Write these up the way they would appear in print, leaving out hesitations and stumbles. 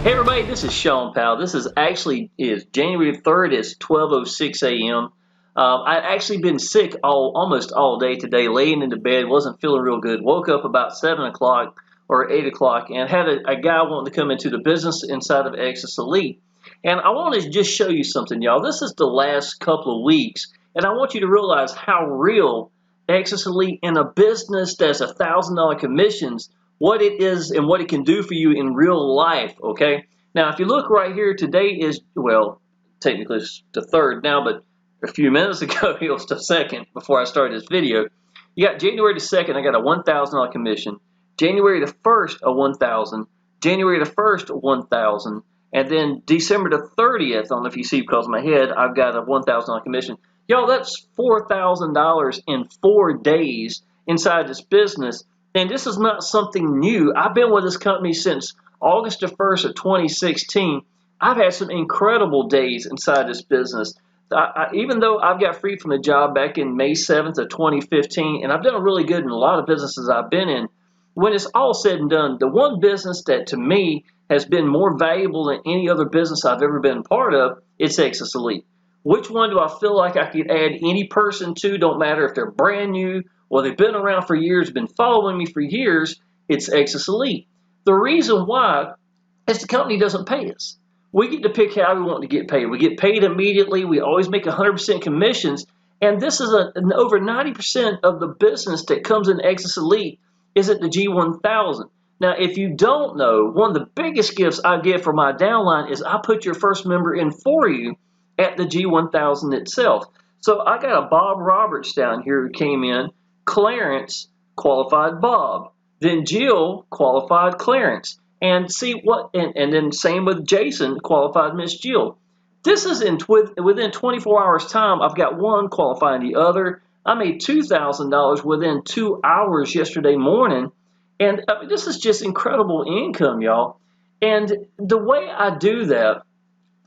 Hey everybody, this is Sean Powell. This is January 3rd. It's 12:06 a.m. I actually been sick almost all day today, laying in the bed, wasn't feeling real good. Woke up about 7 o'clock or 8 o'clock and had a guy wanting to come into the business inside of Exitus Elite. And I want to just show you something, y'all. This is the last couple of weeks, and I want you to realize how real Exitus Elite in a business that's $1,000 commissions, what it is and what it can do for you in real life, okay? Now, if you look right here, today is, well, technically it's the 3rd now, but a few minutes ago, it was the 2nd before I started this video. You got January the 2nd, I got a $1,000 commission. January the 1st, a $1,000. January the 1st, a $1,000. And then December the 30th, I don't know if you see because of my head, I've got a $1,000 commission. Y'all, that's $4,000 in 4 days inside this business. And this is not something new. I've been with this company since August the 1st of 2016. I've had some incredible days inside this business. Even though I've got free from the job back in May 7th of 2015, and I've done really good in a lot of businesses I've been in, when it's all said and done, the one business that to me has been more valuable than any other business I've ever been part of, it's Exitus Elite. Which one do I feel like I could add any person to? Don't matter if they're brand new or they've been around for years, been following me for years, it's Exitus Elite. The reason why is the company doesn't pay us. We get to pick how we want to get paid. We get paid immediately. We always make 100% commissions. And this is over 90% of the business that comes in Exitus Elite is at the G1000. Now, if you don't know, one of the biggest gifts I give for my downline is I put your first member in for you at the G1000 itself. So I got a Bob Roberts down here who came in. Clarence qualified Bob. Then Jill qualified Clarence. And see what, and then same with Jason qualified Miss Jill. This is within 24 hours time. I've got one qualifying the other. I made $2,000 within 2 hours yesterday morning. And I mean, this is just incredible income, y'all. And the way I do that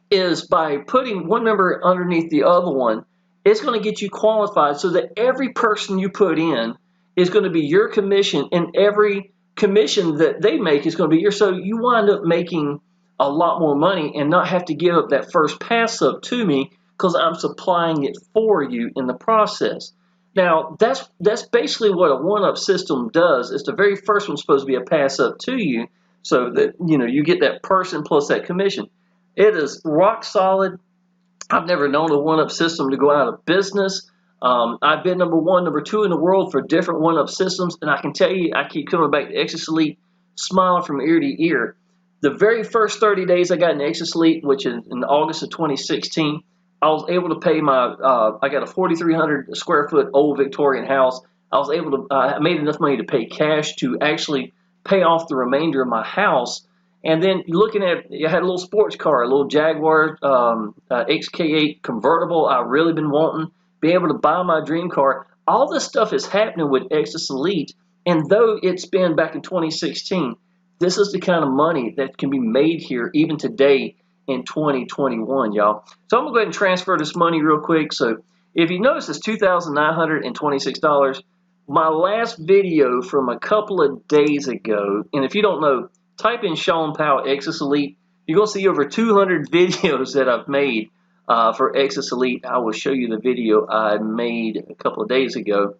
is by putting one member underneath the other one. It's going to get you qualified so that every person you put in is going to be your commission, and every commission that they make is going to be yours. So you wind up making a lot more money and not have to give up that first pass up to me because I'm supplying it for you in the process. Now, that's basically what a one-up system does. It's the very first one's supposed to be a pass up to you so that you get that person plus that commission. It is rock solid. I've never known a one-up system to go out of business. I've been number 1, number 2 in the world for different one-up systems, and I can tell you, I keep coming back to Exitus Elite, smiling from ear to ear. The very first 30 days I got in Exitus Elite, which is in August of 2016, I was able to pay I got a 4,300 square foot old Victorian house. I was able to, I made enough money to pay cash to actually pay off the remainder of my house. And then looking at, I had a little sports car, a little Jaguar XK8 convertible I really been wanting, be able to buy my dream car. All this stuff is happening with Exitus Elite, and though it's been back in 2016, this is the kind of money that can be made here even today in 2021, y'all. So I'm going to go ahead and transfer this money real quick. So if you notice, it's $2,926. My last video from a couple of days ago, and if you don't know, type in Sean Powell Exitus Elite. You're going to see over 200 videos that I've made for Exitus Elite. I will show you the video I made a couple of days ago.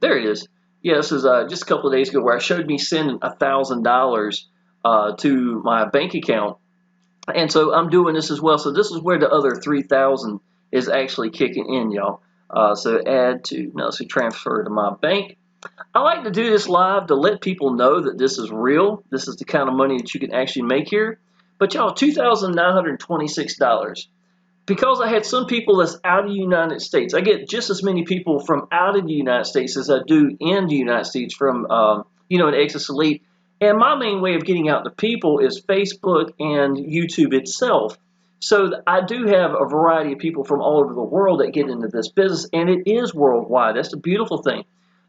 There it is. Yeah, this is just a couple of days ago where I showed me sending $1,000 to my bank account. And so I'm doing this as well. So this is where the other $3,000 is actually kicking in, y'all. So add to, no, so transfer to my bank. I like to do this live to let people know that this is real. This is the kind of money that you can actually make here. But y'all, $2,926. Because I had some people that's out of the United States. I get just as many people from out of the United States as I do in the United States from, an Exitus Elite. And my main way of getting out to people is Facebook and YouTube itself. So I do have a variety of people from all over the world that get into this business, and it is worldwide. That's the beautiful thing.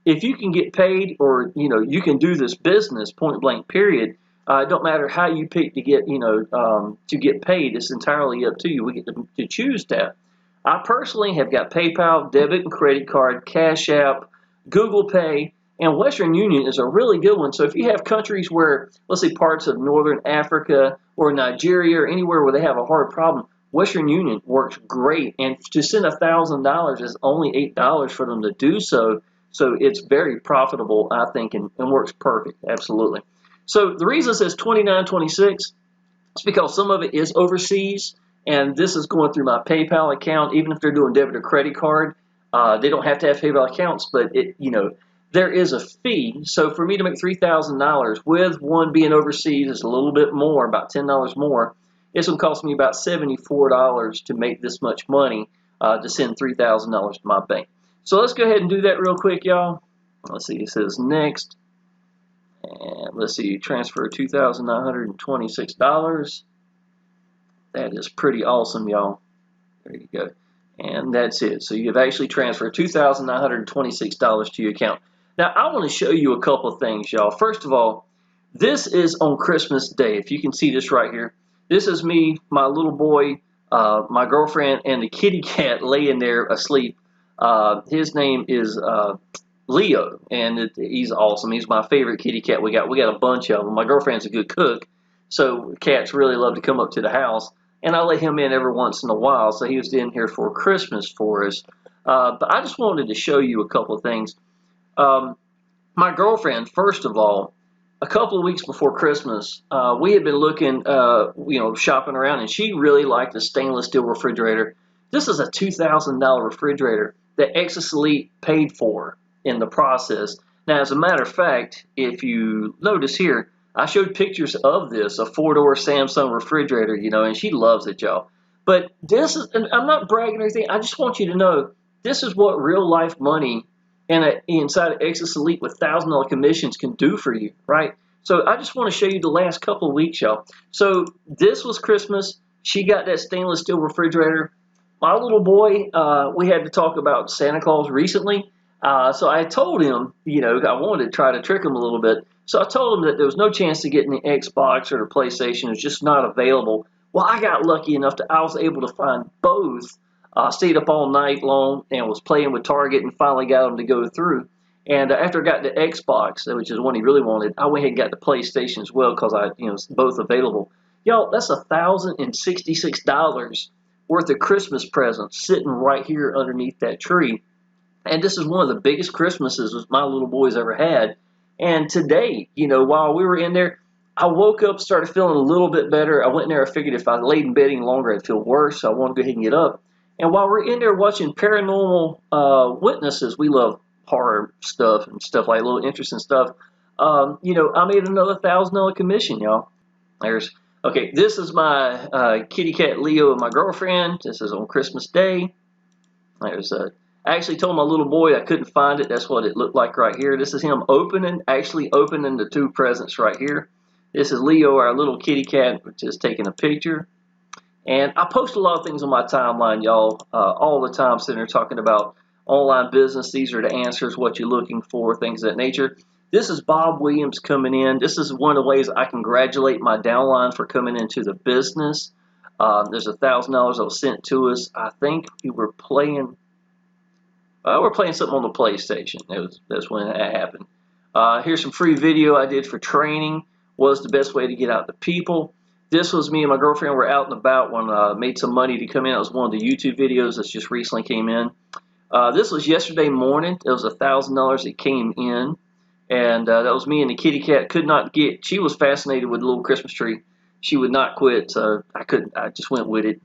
If you can get paid, or you can do this business, point blank, period. It don't matter how you pick to get to get paid. It's entirely up to you. We get to choose that. I personally have got PayPal, debit and credit card, Cash App, Google Pay, And Western Union is a really good one. So if you have countries where, let's say parts of Northern Africa or Nigeria or anywhere where they have a hard problem, Western Union works great. And to send $1,000 is only $8 for them to do so. So it's very profitable, I think, and works perfect. Absolutely. So the reason it says 2926 is because some of it is overseas, and this is going through my PayPal account. Even if they're doing debit or credit card, they don't have to have PayPal accounts, but there is a fee. So for me to make $3,000 with one being overseas is a little bit more, about $10 more. It's going to cost me about $74 to make this much money to send $3,000 to my bank. So let's go ahead and do that real quick, y'all. Let's see, it says next. And let's see, transfer $2,926. That is pretty awesome, y'all. There you go. And that's it. So you have actually transferred $2,926 to your account. Now, I want to show you a couple of things, y'all. First of all, this is on Christmas Day. If you can see this right here. This is me, my little boy, my girlfriend, and the kitty cat laying there asleep. His name is Leo, and he's awesome. He's my favorite kitty cat. We got a bunch of them. My girlfriend's a good cook, so cats really love to come up to the house, and I let him in every once in a while. So he was in here for Christmas for us. But I just wanted to show you a couple of things. My girlfriend, first of all, a couple of weeks before Christmas, we had been looking, shopping around, and she really liked the stainless steel refrigerator. This is a $2,000 refrigerator that Exitus Elite paid for in the process. Now, as a matter of fact, if you notice here, I showed pictures of this, a 4-door Samsung refrigerator, and she loves it, y'all. But this is, and I'm not bragging or anything, I just want you to know, this is what real life money inside of Exitus Elite with $1,000 commissions can do for you, right? So I just want to show you the last couple of weeks, y'all. So this was Christmas. She got that stainless steel refrigerator. My little boy, we had to talk about Santa Claus recently. So I told him, I wanted to try to trick him a little bit. So I told him that there was no chance to get the Xbox or the PlayStation. It was just not available. Well, I got lucky enough that I was able to find both. Stayed up all night long and was playing with Target and finally got them to go through. And after I got the Xbox, which is one he really wanted, I went ahead and got the PlayStation as well because it's both available. Y'all, that's $1,066 worth of Christmas presents sitting right here underneath that tree. And this is one of the biggest Christmases my little boy's ever had. And today, while we were in there, I woke up, started feeling a little bit better. I went in there, I figured if I laid in bed any longer, I'd feel worse. So I wanted to go ahead and get up. And while we're in there watching paranormal witnesses, we love horror stuff and stuff like little interesting stuff. I made another $1,000 commission, y'all. Okay, this is my kitty cat Leo and my girlfriend. This is on Christmas Day. I actually told my little boy I couldn't find it. That's what it looked like right here. This is him actually opening the two presents right here. This is Leo, our little kitty cat, just taking a picture. And I post a lot of things on my timeline, y'all, all the time, sitting there talking about online business. These are the answers, what you're looking for, things of that nature. This is Bob Williams coming in. This is one of the ways I congratulate my downline for coming into the business. There's $1,000 that was sent to us. I think we were playing. We're playing something on the PlayStation. That's when that happened. Here's some free video I did for training. Was the best way to get out to people. This was me and my girlfriend were out and about when I made some money to come in. It was one of the YouTube videos that just recently came in. This was yesterday morning. It was $1,000 that came in. And that was me and the kitty cat. She was fascinated with the little Christmas tree. She would not quit, so I just went with it.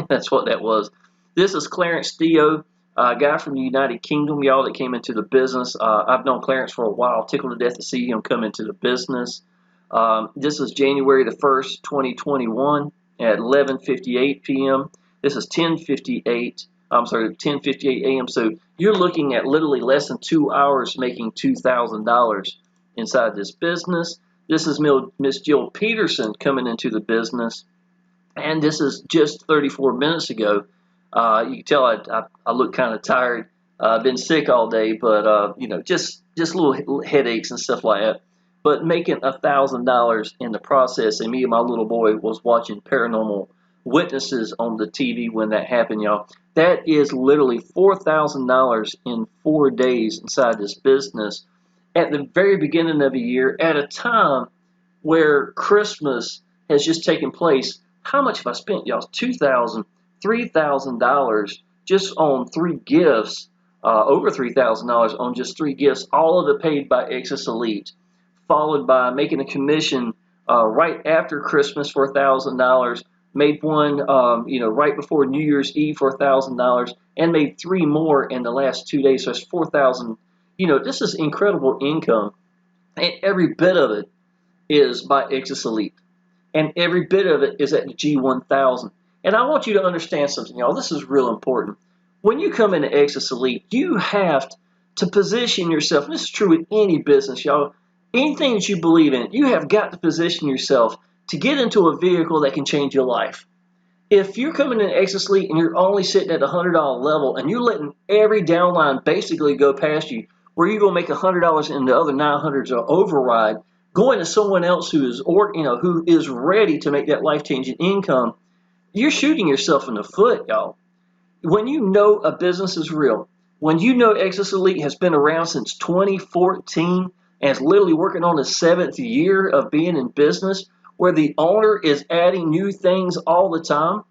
That's what that was. This is Clarence Theo, a guy from the United Kingdom, y'all, that came into the business. I've known Clarence for a while. Tickled to death to see him come into the business. This is January the 1st, 2021 at 11:58 p.m. This is 10:58 a.m. So you're looking at literally less than 2 hours making $2,000 inside this business. This is Miss Jill Peterson coming into the business. And this is just 34 minutes ago. You can tell I look kind of tired. I've been sick all day, but just little headaches and stuff like that. But making $1,000 in the process, and me and my little boy was watching paranormal witnesses on the TV when that happened, y'all. That is literally $4,000 in 4 days inside this business. at the very beginning of the year at a time where Christmas has just taken place. How much have I spent, y'all? $2,000, $3,000 just on three gifts, over $3,000 on just three gifts, all of it paid by Exitus Elite, followed by making a commission right after Christmas for $1,000, made one right before New Year's Eve for $1,000, and made three more in the last 2 days. So it's 4,000. This is incredible income, and every bit of it is by Exitus Elite, and every bit of it is at the G1000. And I want you to understand something, y'all. This is real important. When you come into Exitus Elite, you have to position yourself. And this is true with any business, y'all. Anything that you believe in, you have got to position yourself to get into a vehicle that can change your life. If you're coming in Exitus Elite and you're only sitting at the $100 level and you're letting every downline basically go past you, where you're going to make $100 and the other 900s are override, going to someone else who is ready to make that life-changing income, you're shooting yourself in the foot, y'all. When you know a business is real, when you know Exitus Elite has been around since 2014 and is literally working on the 7th year of being in business, where the owner is adding new things all the time,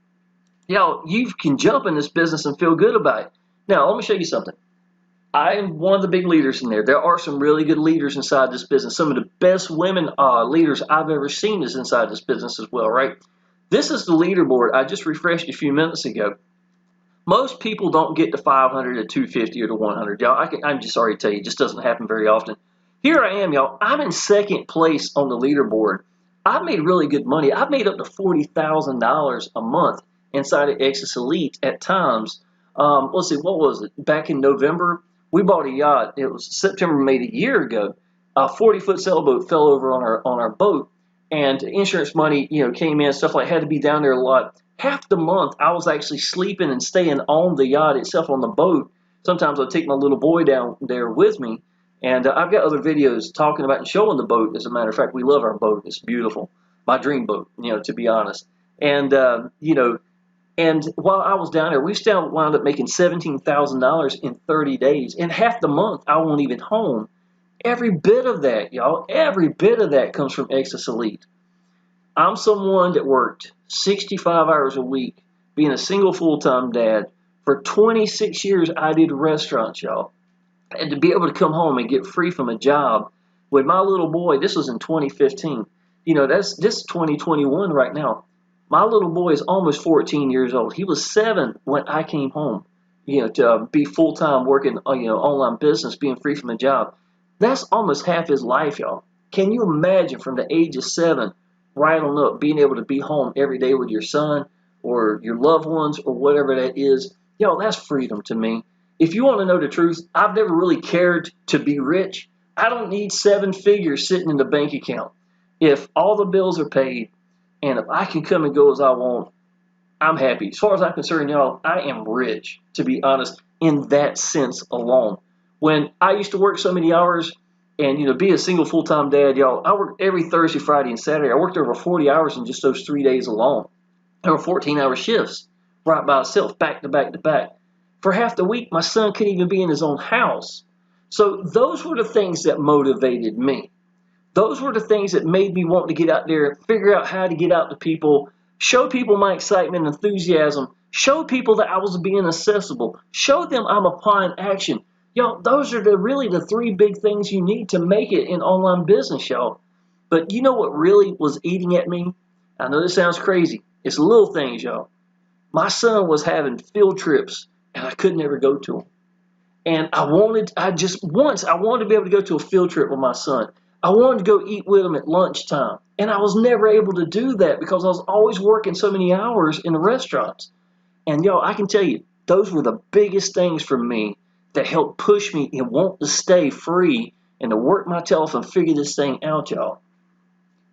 y'all, you can jump in this business and feel good about it. Now, let me show you something. I am one of the big leaders in there. There are some really good leaders inside this business. Some of the best women leaders I've ever seen is inside this business as well, right? This is the leaderboard I just refreshed a few minutes ago. Most people don't get to 500 to 250 or to 100. Y'all, I'm just sorry to tell you, it just doesn't happen very often. Here I am, y'all. I'm in second place on the leaderboard. I've made really good money. I've made up to $40,000 a month inside of Exitus Elite at times. Let's see, what was it? Back in November, we bought a yacht. It was September, made a year ago. A 40-foot sailboat fell over on our boat, and insurance money, came in. Stuff like had to be down there a lot. Half the month, I was actually sleeping and staying on the yacht itself, on the boat. Sometimes I'd take my little boy down there with me. And I've got other videos talking about and showing the boat. As a matter of fact, we love our boat. It's beautiful. My dream boat, to be honest. And, and while I was down there, we still wound up making $17,000 in 30 days. And half the month, I wasn't even home. Every bit of that, y'all, every bit of that comes from Exitus Elite. I'm someone that worked 65 hours a week, being a single full-time dad. For 26 years, I did restaurants, y'all. And to be able to come home and get free from a job with my little boy, this was in 2015. This is 2021 right now. My little boy is almost 14 years old. He was 7 when I came home, to be full-time working, online business, being free from a job. That's almost half his life, y'all. Can you imagine from the age of 7 right on up being able to be home every day with your son or your loved ones or whatever that is? Yo, that's freedom to me. If you want to know the truth, I've never really cared to be rich. I don't need 7 figures sitting in the bank account. If all the bills are paid and if I can come and go as I want, I'm happy. As far as I'm concerned, y'all, I am rich, to be honest, in that sense alone. When I used to work so many hours and, be a single full-time dad, y'all, I worked every Thursday, Friday, and Saturday. I worked over 40 hours in just those 3 days alone. There were 14-hour shifts right by itself, back to back to back. For half the week, my son couldn't even be in his own house. So those were the things that motivated me. Those were the things that made me want to get out there, figure out how to get out to people, show people my excitement and enthusiasm, show people that I was being accessible, show them I'm applying action. Y'all, those are really the 3 big things you need to make it in online business, y'all. But you know what really was eating at me? I know this sounds crazy. It's little things, y'all. My son was having field trips and I could never go to them. And I wanted to be able to go to a field trip with my son. I wanted to go eat with him at lunchtime. And I was never able to do that because I was always working so many hours in the restaurants. And y'all, I can tell you, those were the biggest things for me that helped push me and want to stay free and to work my tail off and figure this thing out, y'all.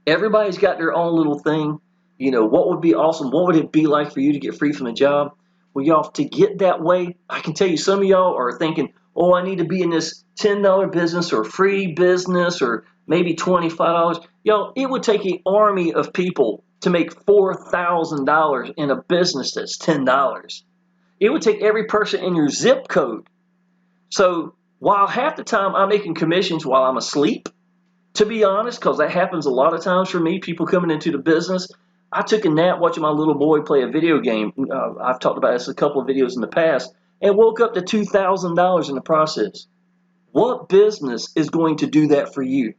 Everybody's got their own little thing. What would be awesome? What would it be like for you to get free from a job? Well, y'all, to get that way, I can tell you some of y'all are thinking, oh, I need to be in this $10 business or free business or maybe $25. Y'all, it would take an army of people to make $4,000 in a business that's $10. It would take every person in your zip code. So while half the time I'm making commissions while I'm asleep, to be honest, because that happens a lot of times for me, people coming into the business. I took a nap watching my little boy play a video game. I've talked about this in a couple of videos in the past, and woke up to $2,000 in the process. What business is going to do that for you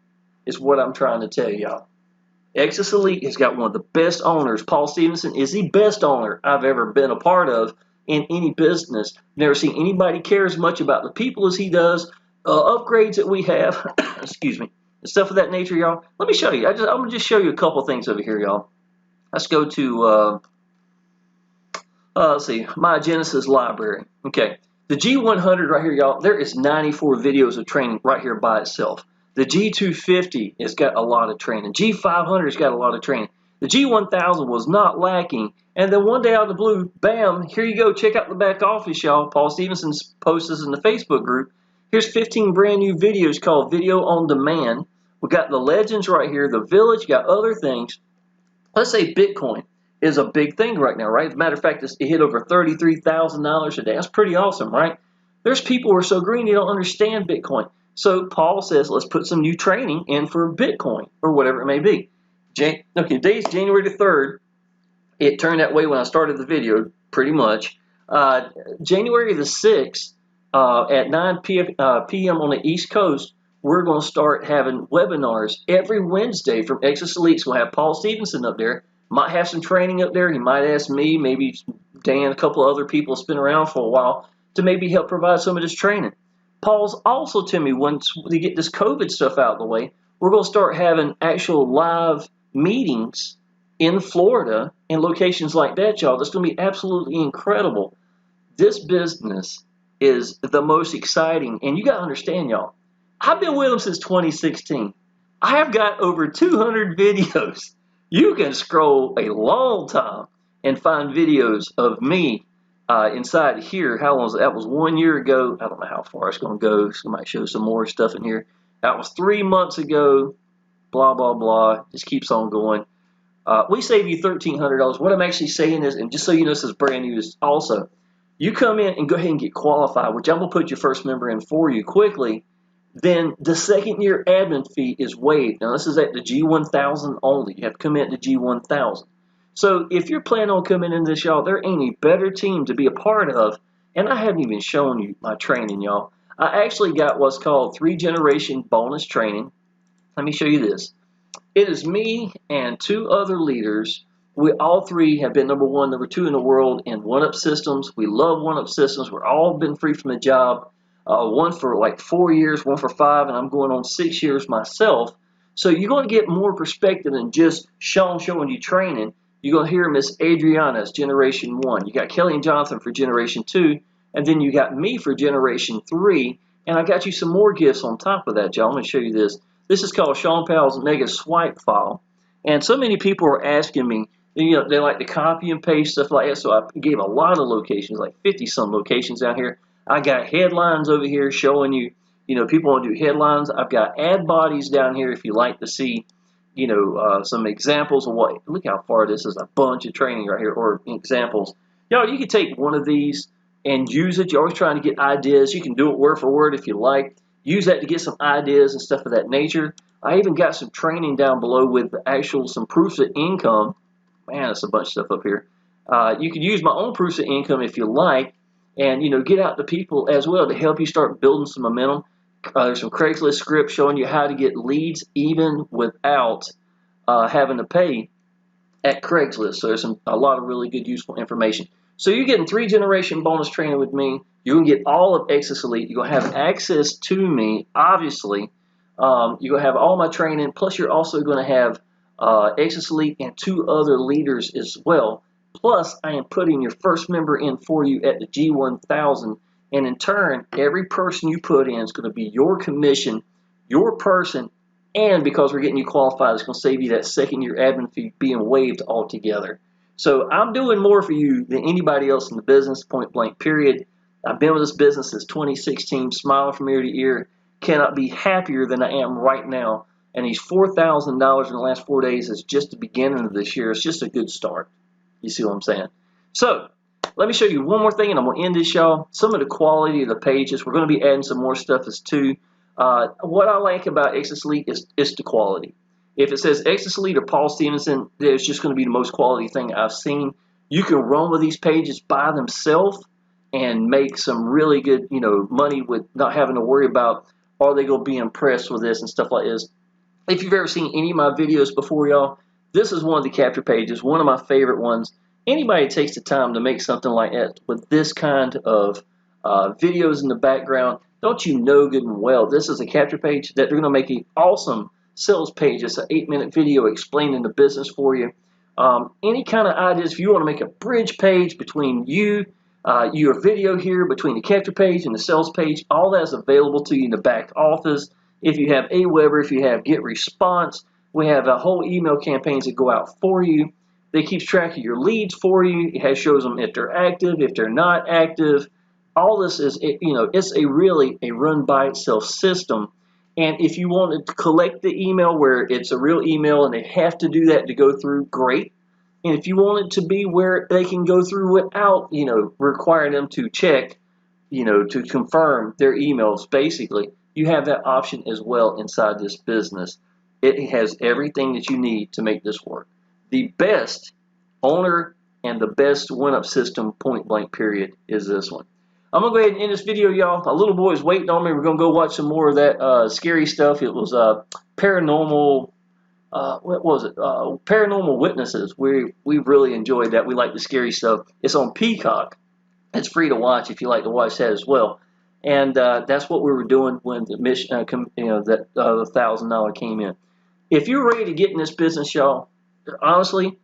is what I'm trying to tell y'all. Exitus Elite has got one of the best owners. Paul Stevenson is the best owner I've ever been a part of in any business. Never seen anybody care as much about the people as he does. Upgrades that we have, excuse me, stuff of that nature, y'all. Let me show you. I'm gonna just show you a couple things over here, y'all. Let's go to let's see, my Genesis library. Okay, the G100 right here, y'all. There is 94 videos of training right here by itself. The G250 has got a lot of training. G500 has got a lot of training. The G1000 was not lacking. And then one day out of the blue, bam, here you go. Check out the back office, y'all. Paul Stevenson posts this in the Facebook group. Here's 15 brand new videos called Video on Demand. We got the legends right here, the village, got other things. Let's say Bitcoin is a big thing right now, right? As a matter of fact, it hit over $33,000 a day. That's pretty awesome, right? There's people who are so green they don't understand Bitcoin. So Paul says, let's put some new training in for Bitcoin or whatever it may be. Okay, today's January the 3rd. It turned that way when I started the video, pretty much. January the 6th at 9 p.m. on the East Coast, we're going to start having webinars every Wednesday from Exitus Elite. So we'll have Paul Stevenson up there. Might have some training up there. He might ask me, maybe Dan, a couple other people that's been around for a while to maybe help provide some of this training. Paul's also telling me once we get this COVID stuff out of the way, we're going to start having actual live meetings in Florida and locations like that, y'all. That's going to be absolutely incredible. This business is the most exciting. And you got to understand, y'all, I've been with them since 2016. I have got over 200 videos. You can scroll a long time and find videos of me inside here. How long was that? That was 1 year ago. I don't know how far it's going to go. So I might show some more stuff in here. That was 3 months ago. Blah, blah, blah. Just keeps on going. We save you $1,300. What I'm actually saying is, and just so you know, this is brand new, is also, you come in and go ahead and get qualified, which I'm going to put your first member in for you quickly. Then the second year admin fee is waived. Now, this is at the G1000 only. You have to come in at the G1000. So if you're planning on coming in this, y'all, there ain't a better team to be a part of. And I haven't even shown you my training, y'all. I actually got what's called 3-generation bonus training. Let me show you this. It is me and 2 other leaders. We all 3 have been number 1, number 2 in the world in one-up systems. We love one-up systems. We're all been free from the job. One for like 4 years, one for 5, and I'm going on 6 years myself. So you're going to get more perspective than just Sean showing you training. You're going to hear Miss Adriana's Generation 1. You got Kelly and Jonathan for Generation 2, and then you got me for Generation 3, and I got you some more gifts on top of that, y'all. I'm going to show you this. This is called Sean Powell's Mega Swipe File, and so many people are asking me, you know, they like to copy and paste stuff like that, so I gave a lot of locations, like 50-some locations out here. I got headlines over here showing you, you know, people want to do headlines. I've got ad bodies down here if you like to see, you know, some examples of what, look how far this is, a bunch of training right here, or examples. Y'all, you can take one of these and use it. You're always trying to get ideas. You can do it word for word if you like. Use that to get some ideas and stuff of that nature. I even got some training down below with some proofs of income. Man, that's a bunch of stuff up here. You can use my own proofs of income if you like. And, you know, get out to people as well to help you start building some momentum. There's some Craigslist scripts showing you how to get leads even without having to pay at Craigslist. So there's a lot of really good, useful information. So you're getting 3-generation bonus training with me. You're going to get all of Exitus Elite. You're going to have access to me, obviously. You're going to have all my training. Plus, you're also going to have Exitus Elite and 2 other leaders as well. Plus, I am putting your first member in for you at the G1000. And in turn, every person you put in is going to be your commission, your person, and because we're getting you qualified, it's going to save you that second year admin fee being waived altogether. So I'm doing more for you than anybody else in the business, point blank, period. I've been with this business since 2016, smiling from ear to ear. Cannot be happier than I am right now. And these $4,000 in the last 4 days is just the beginning of this year. It's just a good start. You see what I'm saying? So let me show you one more thing, and I'm going to end this, y'all. Some of the quality of the pages. We're going to be adding some more stuff as too. What I like about Exitus Elite is the quality. If it says Exitus Elite or Paul Stevenson, it's just going to be the most quality thing I've seen. You can run with these pages by themselves and make some really good, money with not having to worry about are they going to be impressed with this and stuff like this. If you've ever seen any of my videos before, y'all, this is one of the capture pages, one of my favorite ones. Anybody takes the time to make something like that with this kind of videos in the background, don't you know good and well this is a capture page that they're going to make an awesome sales page. It's an 8-minute video explaining the business for you. Any kind of ideas, if you want to make a bridge page between your video here, between the capture page and the sales page, all that's available to you in the back office. If you have Aweber, if you have Get Response, we have a whole email campaigns that go out for you. They keep track of your leads for you. It shows them if they're active, if they're not active. All this is, it's really a run by itself system. And if you want to collect the email where it's a real email and they have to do that to go through, great. And if you want it to be where they can go through without, requiring them to check, to confirm their emails, basically, you have that option as well inside this business. It has everything that you need to make this work. The best owner and the best win-up system, point blank period, is this one. I'm going to go ahead and end this video, y'all. My little boy's waiting on me. We're going to go watch some more of that scary stuff. It was paranormal, what was it? Paranormal Witnesses. We really enjoyed that. We like the scary stuff. It's on Peacock. It's free to watch if you like to watch that as well. And that's what we were doing when the mission, that $1,000 came in. If you're ready to get in this business, y'all, honestly,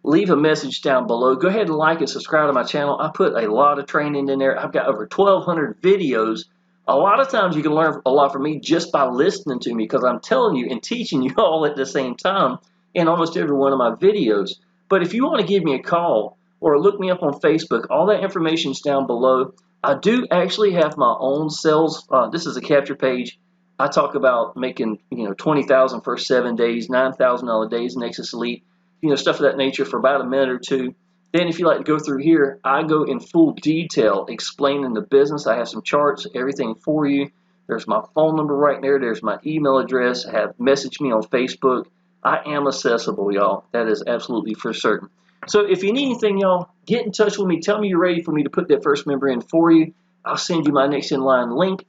leave a message down below. Go ahead and like and subscribe to my channel. I put a lot of training in there. I've got over 1,200 videos. A lot of times you can learn a lot from me just by listening to me, because I'm telling you and teaching you all at the same time in almost every one of my videos. But if you want to give me a call or look me up on Facebook, all that information is down below. I do actually have my own sales. This is a capture page. I talk about making $20,000 first 7 days, $9,000 days in Exitus Elite, stuff of that nature for about a minute or two. Then if you like to go through here, I go in full detail explaining the business. I have some charts, everything for you. There's my phone number right there. There's my email address. Message me on Facebook. I am accessible, y'all. That is absolutely for certain. So if you need anything, y'all, get in touch with me. Tell me you're ready for me to put that first member in for you. I'll send you my next in line link.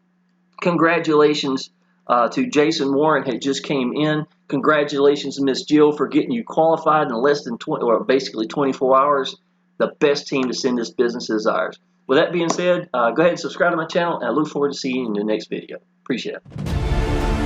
Congratulations to Jason Warren, had just came in. Congratulations to Miss Jill for getting you qualified in less than 20, or basically 24 hours. The best team to send this business is ours. With that being said, go ahead and subscribe to my channel, and I look forward to seeing you in the next video. Appreciate it.